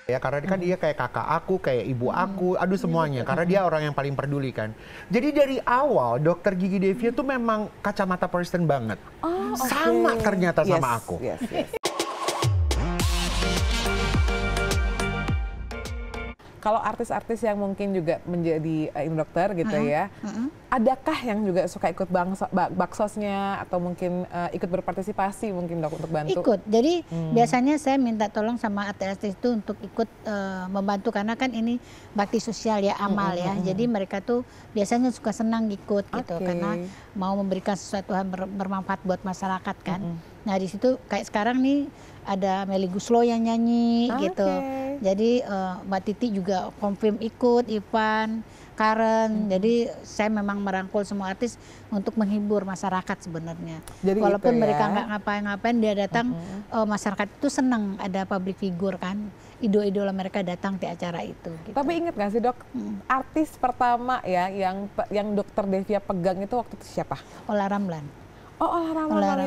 Ya karena kan dia kayak kakak aku, kayak ibu aku, aduh semuanya. Karena dia orang yang paling peduli kan. Jadi dari awal dokter gigi Devia tuh memang kacamata person banget. Oh, sama ternyata sama aku. Yes. Kalau artis-artis yang mungkin juga menjadi dokter gitu ya, adakah yang juga suka ikut baksosnya atau mungkin ikut berpartisipasi mungkin dok untuk bantu? Ikut, jadi biasanya saya minta tolong sama artis-artis itu untuk ikut membantu karena kan ini bakti sosial ya, amal ya. Jadi mereka tuh biasanya suka senang ikut gitu karena mau memberikan sesuatu yang bermanfaat buat masyarakat kan. Nah di situ kayak sekarang nih ada Melly Goeslaw yang nyanyi gitu. Jadi Mbak Titi juga confirm ikut, Ivan, Karen. Jadi saya memang merangkul semua artis untuk menghibur masyarakat sebenarnya. Jadi walaupun mereka nggak ngapain-ngapain, dia datang, masyarakat itu senang ada public figure kan. Idola mereka datang di acara itu. Gitu. Tapi ingat nggak sih dok, artis pertama ya yang dokter Devia pegang itu waktu itu siapa? Ola Ramlan. Oh, Ola Ramlan,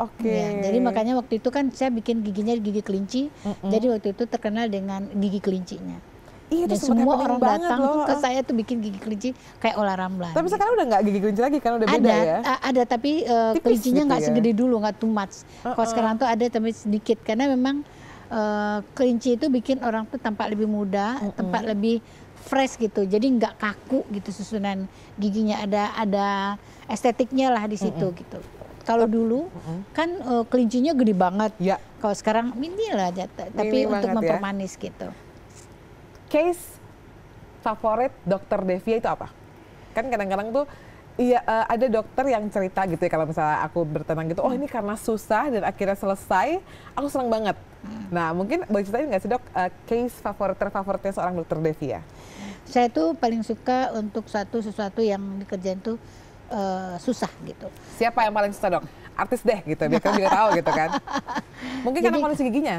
oke. Ya, jadi makanya waktu itu kan saya bikin giginya gigi kelinci, jadi waktu itu terkenal dengan gigi kelincinya. Iya, dan semua orang datang ke saya tuh bikin gigi kelinci kayak Ola Ramlan. Tapi sekarang udah nggak gigi kelinci lagi kan, udah beda ya? Ada, tapi kelincinya nggak segede dulu, nggak too much. Kalau sekarang tuh ada tapi sedikit, karena memang kelinci itu bikin orang tuh tampak lebih muda, tampak lebih fresh gitu, jadi nggak kaku gitu susunan giginya, ada estetiknya lah di situ gitu. Kalau dulu kan kelincinya gede banget, kalau sekarang mini lah, tapi untuk mempermanis gitu. Case favorit dokter Devia itu apa? Kan kadang-kadang tuh iya ada dokter yang cerita gitu ya, kalau misalnya aku bertenang gitu, oh ini karena susah dan akhirnya selesai, aku senang banget. Nah mungkin boleh ceritain nggak sih dok, case terfavoritnya seorang dokter Devia? Saya tuh paling suka untuk sesuatu yang dikerjain tuh susah gitu. Siapa yang paling susah dok? Artis deh gitu, biar kan juga tahu gitu kan. Mungkin karena kondisi giginya?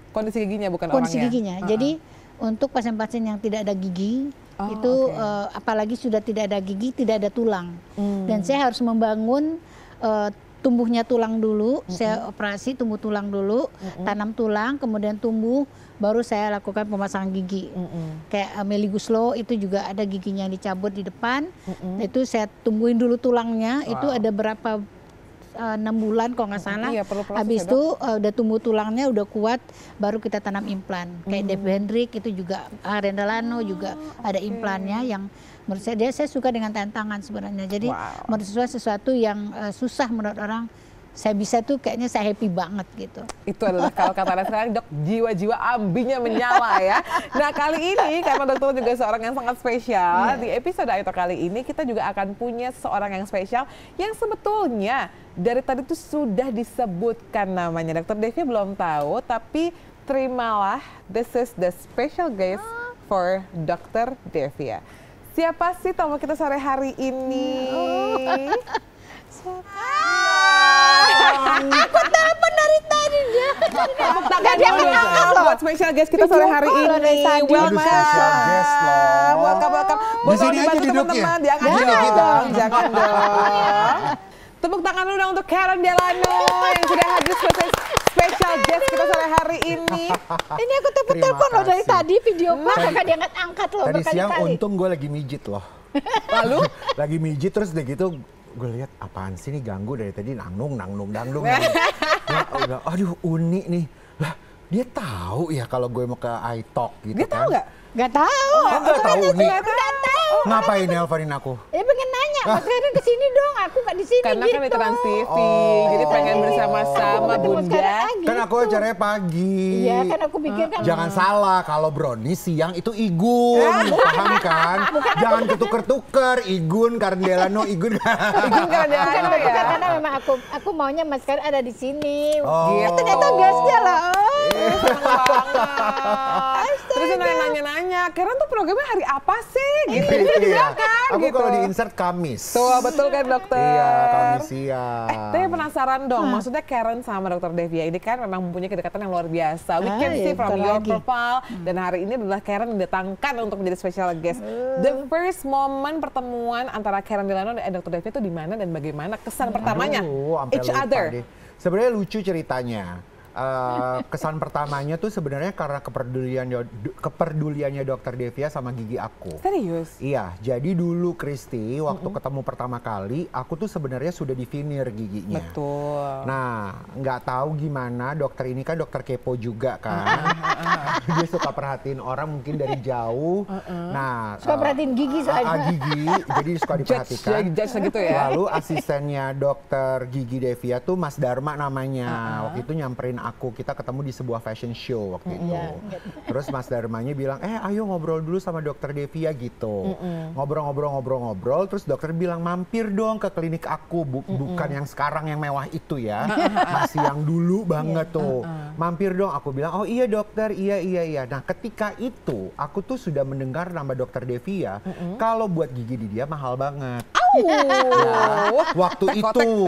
Kondisi giginya bukan orangnya? Kondisi giginya, jadi untuk pasien-pasien yang tidak ada gigi, itu apalagi sudah tidak ada gigi, tidak ada tulang. Dan saya harus membangun tumbuhnya tulang dulu, saya operasi tumbuh tulang dulu, tanam tulang, kemudian tumbuh, baru saya lakukan pemasangan gigi. Kayak Melly Goeslaw itu juga ada giginya yang dicabut di depan, itu saya tungguin dulu tulangnya, itu ada berapa 6 bulan kalau nggak salah. Habis itu udah tumbuh tulangnya, udah kuat, baru kita tanam implan. Kayak Dave Hendrik itu juga, Karen Delano juga ada implannya yang menurut saya suka dengan tantangan sebenarnya. Jadi menurut saya sesuatu yang susah menurut orang, saya bisa tuh kayaknya saya happy banget gitu. Itu adalah kalau kata sekarang dok, jiwa-jiwa ambinya menyala ya. Nah kali ini karena dokter juga seorang yang sangat spesial, di episode Aito kali ini kita juga akan punya seorang yang spesial yang sebetulnya dari tadi tuh sudah disebutkan namanya. Dokter Devia belum tahu, tapi terimalah, this is the special guest for Dokter Devia. Siapa sih tamu kita sore hari ini? Aku telepon dari tadi dia. Gak diangkat loh. Buat special guest kita sore hari ini. Welcome. Di sini aja duduknya. Jangan dong. Tepuk tangan dulu dong untuk Karen Delano yang sudah hadir sebagai special guest kita sore hari ini. Ini aku telepon loh dari tadi, video call kakak diangkat loh. Tadi siang untung gue lagi mijit loh. Lalu? Lagi mijit terus udah gitu gue lihat apaan sih nih, ganggu dari tadi nangnung. Ya, aduh unik nih. Lah dia tahu ya kalau gue mau ke iTalk gitu. Dia tahu nggak? Nggak tahu. Nggak tahu nih. Nggak tahu. Ngapain nelponin aku? Ya pengen nanya, Karen kesini dong, aku nggak di sini. Karena kan di Trans TV, jadi pengen bersama-sama Bunda. Kan aku acaranya pagi. Iya kan aku pikir kan. Jangan salah, kalau brownies siang itu Igun, paham kan? Jangan ketuker-tuker, Igun, Karen Delano, Igun. Igun Karen Delano ya. Karena memang aku maunya Mas Karen ada di sini. Oh. Ternyata gasnya lah. Terus nanya-nanya, Karen tuh programnya hari apa sih? Gitu. Iya. Kan, aku gitu. kalau di insert Kamis. Tuh betul kan dokter? Iya, Kamis siang. Tapi penasaran dong, maksudnya Karen sama dokter Devia ini kan memang mempunyai kedekatan yang luar biasa. We can see from your profile. Dan hari ini adalah Karen didatangkan untuk menjadi special guest. The first moment pertemuan antara Karen Delano dan dokter Devia itu di mana dan bagaimana kesan pertamanya? Each other. Sebenarnya lucu ceritanya. kesan pertamanya tuh sebenarnya karena kepeduliannya Dokter Devia sama gigi aku. Serius? Iya, jadi dulu Kristi waktu ketemu pertama kali, aku tuh sebenarnya sudah divinir giginya. Betul. Nah, nggak tahu gimana dokter ini kan dokter kepo juga kan. Dia suka perhatiin orang mungkin dari jauh. Nah, Suka perhatiin gigi soalnya. gigi, jadi suka diperhatikan. Judge gitu ya. Lalu asistennya dokter Gigi Devia tuh Mas Dharma namanya. Waktu itu nyamperin aku, kita ketemu di sebuah fashion show waktu itu. Terus Mas Dharmanya bilang, ayo ngobrol dulu sama dokter Devia gitu. Ngobrol-ngobrol, terus dokter bilang mampir dong ke klinik aku. Bukan yang sekarang yang mewah itu ya. Masih yang dulu banget tuh. Mampir dong, aku bilang, oh iya dokter, iya. Nah ketika itu, aku tuh sudah mendengar nama dokter Devia, kalau buat gigi di dia mahal banget. Ya, waktu itu.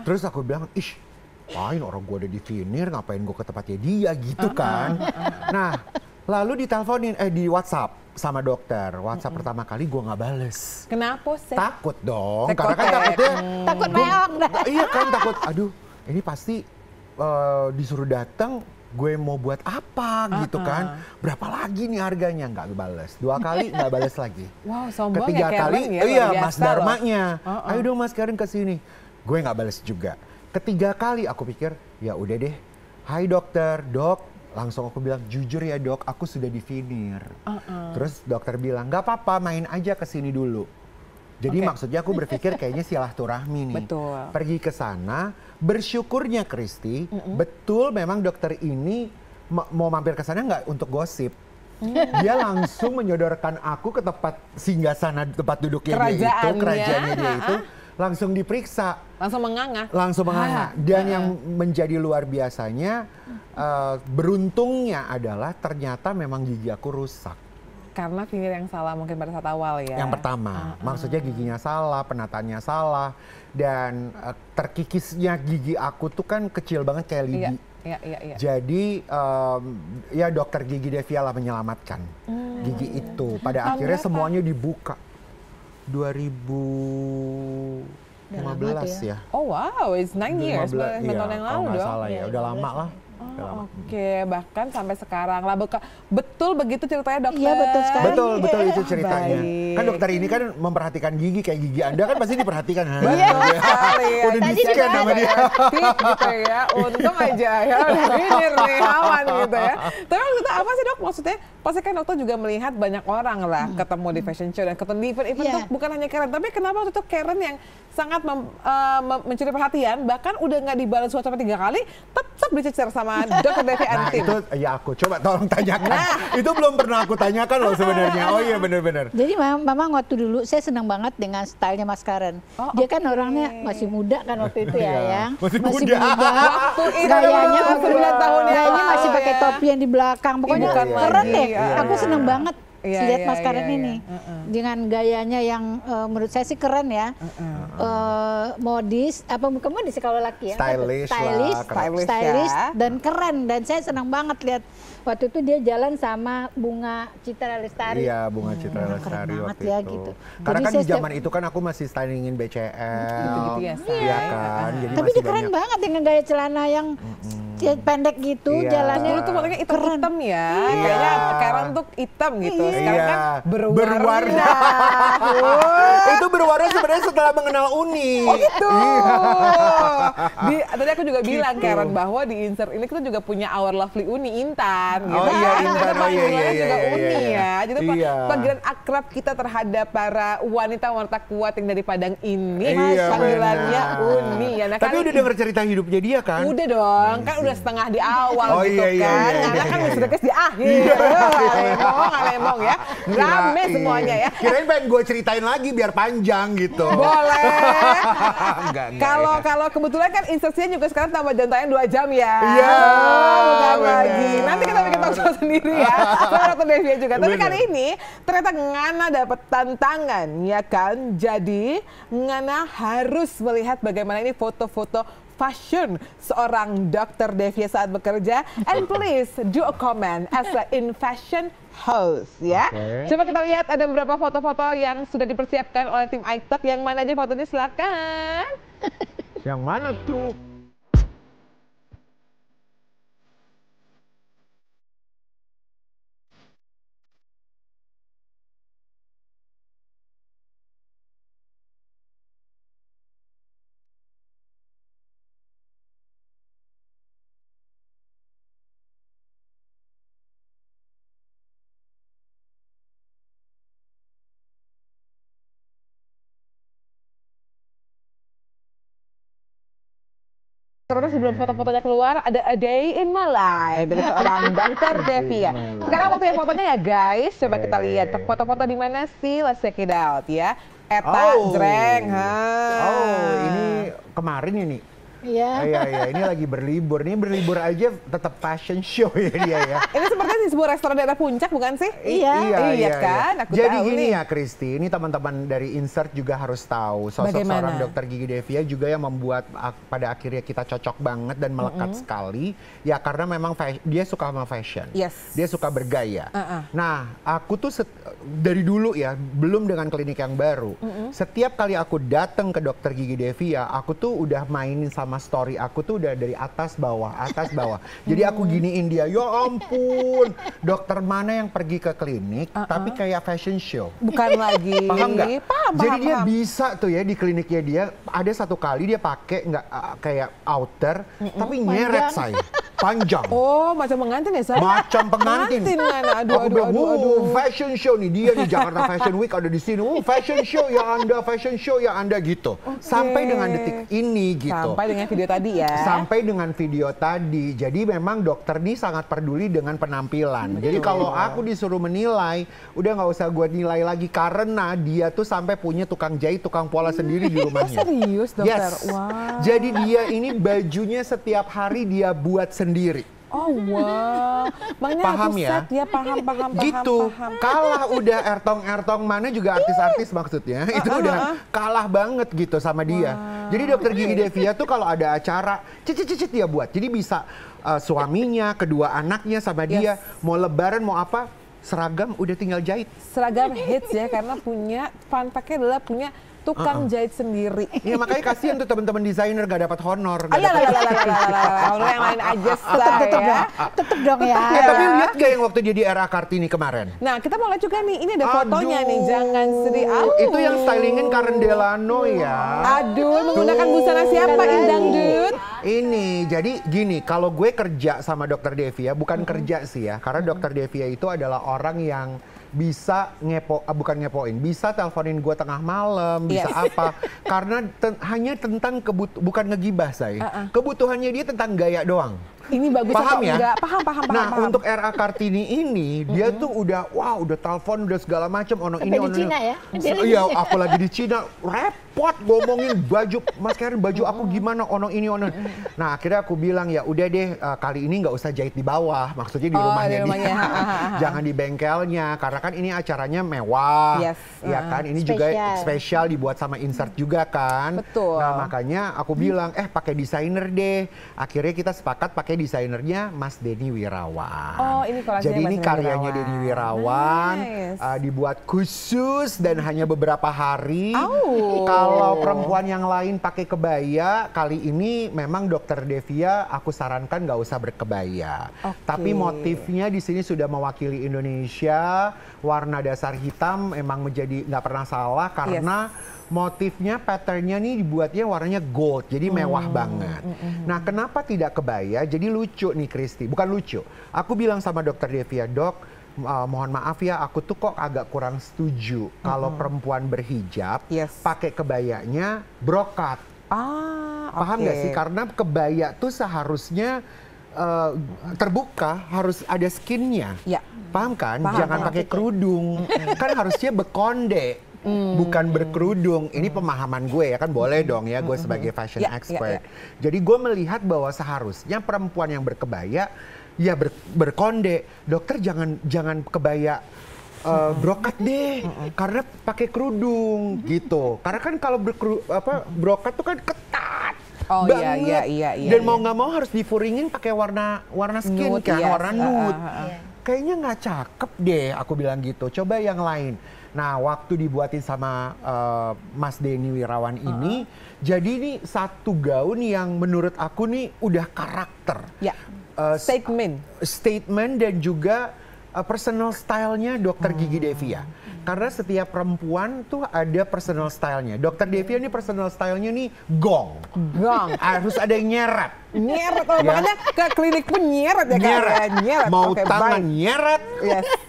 Terus aku bilang, ngapain orang gue udah divinir, ngapain gue ke tempatnya dia gitu kan. Nah, lalu diteleponin, di WhatsApp sama dokter. WhatsApp pertama kali gue nggak bales. Kenapa sih? Takut dong, Takut karena kan ya? takutnya. Takut meong dah. Iya kan, takut, aduh ini pasti disuruh datang, gue mau buat apa gitu kan. Berapa lagi nih harganya, nggak bales. 2 kali nggak bales lagi. Wow, sombong Ketiga ya kali, Karen ya, iya luar Mas biasa loh. Dharmanya, ayo dong Mas Karen kesini. Gue nggak bales juga. Ketiga kali aku pikir, ya udah deh. Hai dokter, dok. Langsung aku bilang, jujur ya dok, aku sudah divinir. Terus dokter bilang, nggak apa-apa, main aja kesini dulu. Jadi maksudnya aku berpikir kayaknya silaturahmi nih. Betul. Pergi ke sana, bersyukurnya Kristi, betul memang dokter ini mau mampir ke sana nggak untuk gosip. Dia langsung menyodorkan aku ke tempat singgasana, tempat duduknya dia itu, kerajaannya dia itu, langsung diperiksa. Langsung menganga. Dan yang menjadi luar biasanya, beruntungnya adalah ternyata memang gigi aku rusak. Karena vinir yang salah mungkin pada saat awal ya. Yang pertama, maksudnya giginya salah, penataannya salah, dan terkikisnya gigi aku tuh kan kecil banget kayak lidi. Iya. Jadi ya dokter Gigi Devia lah menyelamatkan gigi itu. Pada akhirnya semuanya dibuka. 2015 ya. Oh wow, it's 9 years, 9 tahun yang lalu dong. Salah ya, udah lama lah. Oke, bahkan sampai sekarang lah. Betul begitu ceritanya dokter? Iya, betul sekali. Betul itu ceritanya. Baik. Kan dokter ini kan memperhatikan gigi, kayak gigi Anda kan pasti diperhatikan. Iya sekali ya. Udah di-scan sama dia. Tip gitu ya. Untung aja ya udah vinir nih, aman gitu ya. Tapi maksudnya apa sih dok? Maksudnya pasti kan dokter juga melihat banyak orang lah ketemu di fashion show dan ketemu di event-event tuh bukan hanya Karen. Tapi kenapa waktu itu Karen yang sangat mencuri perhatian, bahkan udah nggak dibalas WhatsApp 3 kali, tetap dicecer sama dokter Devia and team. Itu ya aku coba tolong tanyakan. Itu belum pernah aku tanyakan loh sebenarnya. Oh iya benar-benar. Jadi memang waktu dulu saya senang banget dengan stylenya Mas Karen. Dia kan orangnya masih muda kan waktu itu ya, yang Masih muda. Waktu itu gayanya 9 tahun yang gayanya lalu masih pakai ya. topi yang di belakang. Pokoknya Bukan keren lagi. deh. Iya, Aku seneng banget lihat Mas Karen iya. ini dengan gayanya yang menurut saya sih keren ya. Modis, apa bukan modis sih kalau laki ya? Stylish Stylish ya. dan keren, dan saya senang banget lihat waktu itu dia jalan sama Bunga Citra Lestari. Iya, Bunga Citra Keren Lestari banget waktu ya, itu. gitu. Karena Jadi kan saya di zaman itu kan aku masih stylingin BCL. Gitu-gitu ya, Iya kan. Jadi Tapi masih dia keren banyak. banget dengan gaya celana yang pendek gitu, Iya. jalannya. Dulu tuh makanya hitam-hitam ya. Kayaknya Karen tuh hitam gitu. Sekarang kan berwarna. Itu berwarna sebenarnya setelah mengenal Uni. Oh gitu. Iya. Tadi aku juga bilang Karen bahwa di insert ini kita juga punya Our Lovely Uni Intan. Gitu. Oh iya, Intan. Kita Oh, iya, panggilannya iya, juga iya, Uni iya. ya. Jadi Iya. panggilan akrab kita terhadap para wanita kuat yang dari Padang ini. Iya, Panggilannya benar. Uni ya. Nah, Tapi kali udah denger cerita hidupnya dia kan? Udah dong, kan udah setengah di awal Oh, gitu iya, kan. iya, Karena iya, kan iya. sudah di akhir. Alemong ya. Rame Kirain. semuanya ya. Kirain pengen gue ceritain lagi biar panjang gitu. Boleh. Enggak, Kalau kebetulan kan insersinya juga sekarang tambah jam tayang 2 jam ya. Iya, Bukan bener. lagi. Nanti kita bikin talk show sendiri ya. Sama Dr. Devia juga. Tapi Bener. kali ini ternyata Ngana dapat tantangan ya kan. Jadi Ngana harus melihat bagaimana ini foto-foto fashion seorang Dr. Devia saat bekerja. And please do a comment as a in fashion host ya. Oke. Coba kita lihat ada beberapa foto-foto yang sudah dipersiapkan oleh tim iTalk. Yang mana aja fotonya, silakan. Yang mana tuh? Terus sebelum foto-fotonya keluar, ada A Day in My Life dari seorang Dr. Devia. Sekarang waktunya fotonya ya guys, coba kita lihat foto-foto di mana sih, let's check it out ya. Eta Jreng. Oh, ini kemarin ini. Iya. Iya, ini lagi berlibur. Ini berlibur aja tetap fashion show ya dia ya. Ini sepertinya di sebuah restoran daerah Puncak bukan sih? Iya. Kan? Aku Jadi tahu gini nih. ya Kristi, ini teman-teman dari Insert juga harus tahu sosok seorang Dr. Gigi Devia juga yang membuat pada akhirnya kita cocok banget dan melekat sekali. Ya karena memang dia suka sama fashion. Yes. Dia suka bergaya. Nah, aku tuh dari dulu ya, belum dengan klinik yang baru. Setiap kali aku datang ke Dr. Gigi Devia, aku tuh udah mainin sama story aku tuh udah dari atas bawah. Jadi aku giniin dia, ya ampun, dokter mana yang pergi ke klinik tapi kayak fashion show. Bukan lagi. Paham nggak? Paham. Jadi dia bisa tuh ya di kliniknya dia, ada satu kali dia pakai nggak kayak outer, tapi nyeret saya, panjang. Oh, macam pengantin ya saya? Macam pengantin. Aduh, fashion show nih, dia nih Jakarta Fashion Week ada di sini. Fashion show ya Anda gitu. Sampai dengan detik ini gitu. Sampai dengan video tadi ya. Sampai dengan video tadi. Jadi memang dokter ini sangat peduli dengan penampilan. Jadi kalau aku disuruh menilai, udah nggak usah gue nilai lagi karena dia tuh sampai punya tukang jahit, tukang pola sendiri di rumahnya. Serius dokter? Yes. Wow. Jadi dia ini bajunya setiap hari dia buat sendiri. Oh wow, paham ya? Ya paham. Gitu, kalah udah ertong mana juga artis-artis maksudnya, itu udah kalah banget gitu sama dia. Jadi Dr. Gigi Devia tuh kalau ada acara, cicit dia buat. Jadi bisa suaminya, kedua anaknya sama dia, mau lebaran mau apa, seragam udah tinggal jahit. Seragam hits ya, karena punya fun fact-nya adalah punya tukang jahit sendiri. Iya makanya kasihan tuh teman-teman desainer gak dapat honor. Honor yang lain aja Tetep dong ya. Tapi lihat gak yang waktu dia di era Kartini kemarin? Nah kita mau lihat juga nih, ini ada fotonya nih, jangan sedih. Itu yang stylingin Karen Delano ya. Aduh, menggunakan busana siapa Indang Dut? Ini, jadi gini, kalau gue kerja sama Dr. Devia, bukan kerja sih ya, karena Dr. Devia itu adalah orang yang bisa bukan ngepoin, bisa teleponin gue tengah malam, bisa apa, karena hanya tentang bukan ngegibah saya, kebutuhannya dia tentang gaya doang. Ini bagus paham atau ya? enggak? Paham. Nah, untuk RA Kartini ini, dia tuh udah telepon, udah segala macam, di Cina ya? Iya, aku lagi di Cina, repot ngomongin baju, Mas Karen, baju aku gimana, ini. Nah, akhirnya aku bilang, ya udah deh, kali ini nggak usah jahit di bawah, maksudnya di rumahnya dia. Jangan di bengkelnya, karena kan ini acaranya mewah. Ya kan, ini juga spesial dibuat sama Insert juga kan. Betul. Nah, makanya aku bilang, pakai desainer deh. Akhirnya kita sepakat pakai desainernya Mas Denny Wirawan. Oh, ini kolasinya jadi ini karyanya Denny Denny Wirawan, dibuat khusus dan hanya beberapa hari. Kalau perempuan yang lain pakai kebaya, kali ini memang Dr. Devia aku sarankan nggak usah berkebaya. Tapi motifnya di sini sudah mewakili Indonesia, warna dasar hitam emang menjadi nggak pernah salah karena motifnya, patternnya nih dibuatnya warnanya gold, jadi mewah banget. Nah, kenapa tidak kebaya? Jadi lucu nih Kristi, bukan lucu. Aku bilang sama Dr. Devia, Dok, mohon maaf ya, aku tuh kok agak kurang setuju kalau perempuan berhijab pakai kebayanya brokat. Paham nggak sih? Karena kebaya tuh seharusnya terbuka, harus ada skinnya. Paham kan? Jangan pakai kerudung. Kan harusnya bekonde. Bukan berkerudung. Ini pemahaman gue ya, kan boleh dong ya gue sebagai fashion expert. Jadi gue melihat bahwa seharusnya perempuan yang berkebaya ya berkonde. Dokter jangan kebaya brokat deh, karena pakai kerudung gitu. Karena kan kalau brokat tuh kan ketat. Banget. Dan mau nggak mau harus difuringin pakai warna skin nude, kan, warna nude. Kayaknya nggak cakep deh, aku bilang gitu. Coba yang lain. Nah, waktu dibuatin sama Mas Denny Wirawan ini, jadi ini satu gaun yang menurut aku nih udah karakter. Statement dan juga personal style-nya Dr. Gigi Devia. Karena setiap perempuan tuh ada personal style-nya. Dokter Devia ini personal style-nya nih gong. Harus ada yang nyeret. Nyeret, makanya ke klinik pun nyeret ya kan? Nyeret. Mau tangan nyeret,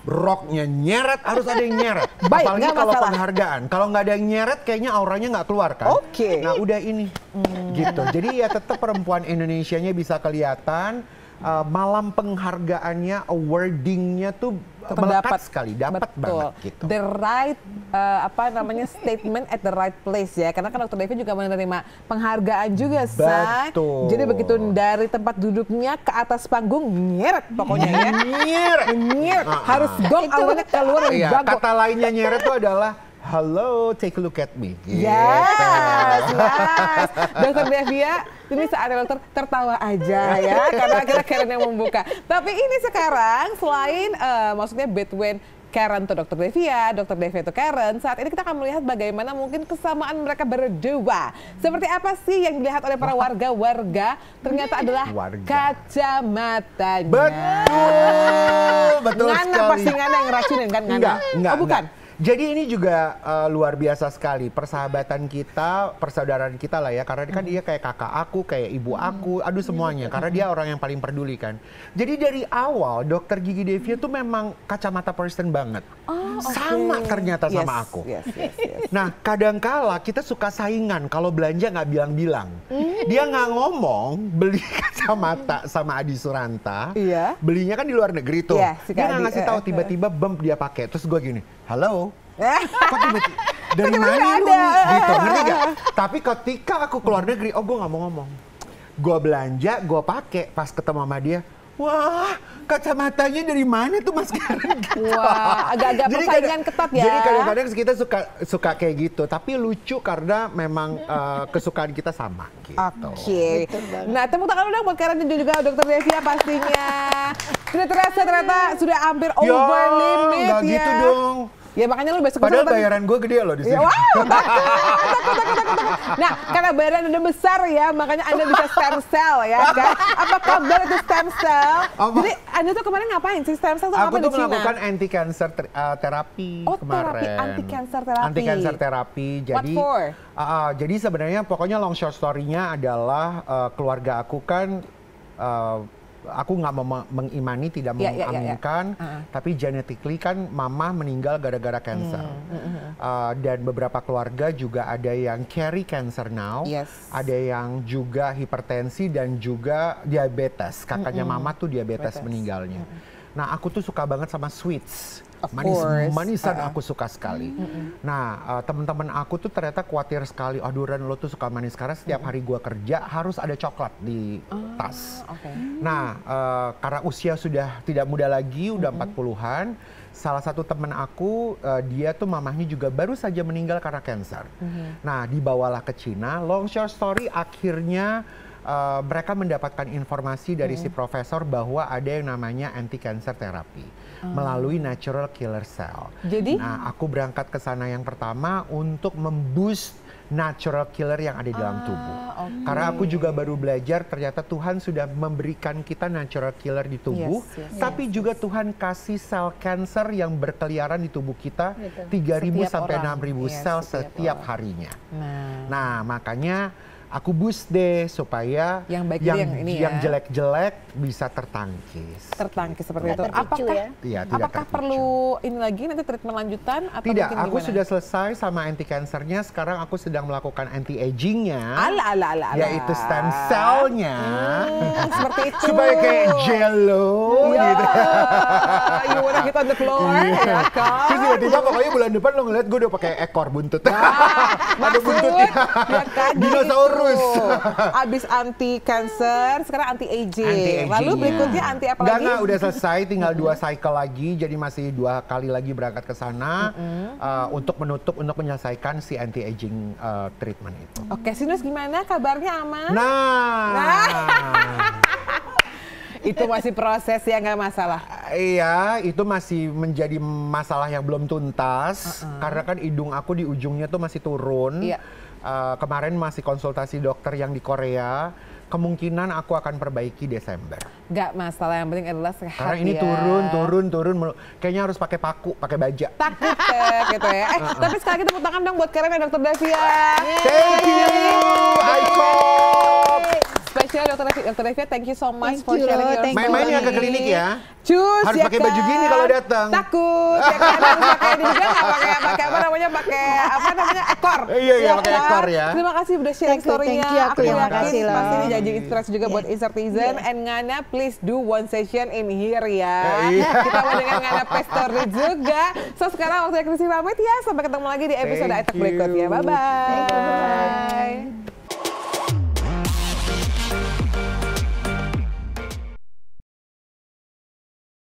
roknya nyeret, harus ada yang nyeret. Apalagi kalau penghargaan. Kalau nggak ada yang nyeret, kayaknya auranya nggak keluar kan? Nah udah ini, gitu. Jadi ya tetap perempuan Indonesianya bisa kelihatan. Malam penghargaannya, awardingnya tuh melekat sekali, dapat banget gitu. The right statement at the right place ya, karena kan Dr. Devi juga menerima penghargaan juga, Say. Jadi begitu dari tempat duduknya ke atas panggung nyeret pokoknya ya. Nyeret. Harus gong awalnya keluar dari bangku. Kata lainnya nyeret itu adalah hello, take a look at me. Yes. Dokter Devia, ini saatnya dokter tertawa aja ya, karena akhirnya Karen yang membuka. Tapi ini sekarang selain maksudnya between Karen to Dokter Devia, Dokter Devia to Karen, saat ini kita akan melihat bagaimana mungkin kesamaan mereka berdua. Seperti apa sih yang dilihat oleh para warga-warga? Ternyata adalah kacamatanya. Betul sekali. Ngana pasti Ngana yang racunin kan? Enggak, bukan. Jadi ini juga luar biasa sekali persahabatan kita, persaudaraan kita lah ya, karena kan dia kayak kakak aku, kayak ibu aku, aduh semuanya, karena dia orang yang paling peduli kan. Jadi dari awal Dokter Gigi Devia tuh memang kacamata person banget, sama ternyata sama aku. Nah kadangkala kita suka saingan kalau belanja nggak bilang-bilang, dia nggak ngomong beli kacamata sama Adi Suranta, belinya kan di luar negeri tuh, dia nggak ngasih tahu, tiba-tiba bump dia pakai, terus gue gini, halo. Kok tiba-tiba dari mana lu nih? Gitu, ngerti gak? Tapi ketika aku keluar negeri, gue gak mau ngomong. Gue belanja, gue pakai, pas ketemu sama dia, wah kacamatanya dari mana tuh Mas Karen? Wah, agak-agak persaingan ketat ya. Jadi kadang-kadang kita suka kayak gitu, tapi lucu karena memang kesukaan kita sama. Gitu. Oke. Nah, tepuk tangan dong buat Karen dan juga Dokter Devia pastinya. Tidak terasa ternyata sudah hampir over limit ya. Nggak gitu dong. Ya makanya lu besok padahal bayaran gue gede loh di sini. Wow, Nah, karena bayaran udah besar ya, makanya Anda bisa stem cell ya kan? Apa kabar itu stem cell? Jadi Anda tuh kemarin ngapain sih? Stem cell tuh apa di Cina? Aku tuh melakukan anti-cancer terapi kemarin. Anti-cancer terapi. Anti-cancer terapi. Jadi, what for? Jadi sebenarnya pokoknya long short story-nya adalah keluarga aku kan aku nggak mau mengimani, tidak mengaminkan, tapi genetically kan mama meninggal gara-gara cancer. Dan beberapa keluarga juga ada yang carry cancer now, ada yang juga hipertensi dan juga diabetes. Kakaknya mama tuh diabetes meninggalnya. Nah aku tuh suka banget sama sweets. Manisan aku suka sekali. Nah teman-teman aku tuh ternyata khawatir sekali. Aduh Ren, lo tuh suka manis, karena setiap hari gua kerja harus ada coklat di tas. Nah karena usia sudah tidak muda lagi, udah 40-an. Salah satu teman aku, dia tuh mamahnya juga baru saja meninggal karena cancer. Nah dibawalah ke Cina. Long short story, akhirnya mereka mendapatkan informasi dari si profesor bahwa ada yang namanya anti-cancer terapi melalui natural killer cell. Jadi? Nah, aku berangkat ke sana yang pertama untuk memboost natural killer yang ada di dalam tubuh. Karena aku juga baru belajar ternyata Tuhan sudah memberikan kita natural killer di tubuh, tapi juga Tuhan kasih sel cancer yang berkeliaran di tubuh kita 3.000 sampai 6.000 sel setiap harinya. Nah, makanya aku boost deh supaya yang jelek-jelek bisa tertangkis. Tertangkis seperti itu. Apakah perlu ini lagi nanti treatment lanjutan atau tidak? Aku sudah selesai sama anti cancernya. Sekarang aku sedang melakukan anti agingnya, yaitu stem cell-nya. Seperti itu. Supaya kayak jello gitu. You wanna get on the floor, ya kan? Terus tiba-tiba pokoknya bulan depan lo ngeliat gue udah pakai ekor buntut. Ada buntutnya. Dinosaurus. Abis anti cancer, sekarang anti aging. Lalu berikutnya anti apa lagi? Enggak, udah selesai, tinggal 2 cycle lagi. Jadi masih 2 kali lagi berangkat ke sana untuk menyelesaikan si anti aging treatment itu. Oke, Sinus gimana? Kabarnya aman? Itu masih proses ya, nggak masalah? Iya, itu masih menjadi masalah yang belum tuntas. Karena kan hidung aku di ujungnya tuh masih turun. Kemarin masih konsultasi dokter yang di Korea. kemungkinan aku akan perbaiki Desember. Gak masalah, yang penting adalah sehat. Karena ini ya. turun. Kayaknya harus pakai paku, pakai baja. Takut gitu ya. Tapi sekali lagi tepuk tangan dong buat Karen dan Dr. Devia. Thank you, Icon. Spesial Dr. Devia, thank you so much Thank for you sharing loh, your thank you. Main-main ya ke story. klinik ya. Cus, Harus ya pakai baju gini kan? kalau datang. Takut, ya kan? Harus pakai ini juga nggak pakai apa namanya, ekor. Iya, pakai kan? ekor ya. Terima kasih udah sharing Thank you, story-nya. thank you. Aku Terima yakin kasih loh. pasti ini jadi inspirasi juga buat Insertizen. And Ngana, please do one session in here ya. Iya. Kita mau dengan Ngana Pay Story juga. So sekarang waktunya Chrissy pamit ya. Sampai ketemu lagi di episode Thank Aitak berikutnya. you. Bye-bye. Thank you, bye-bye.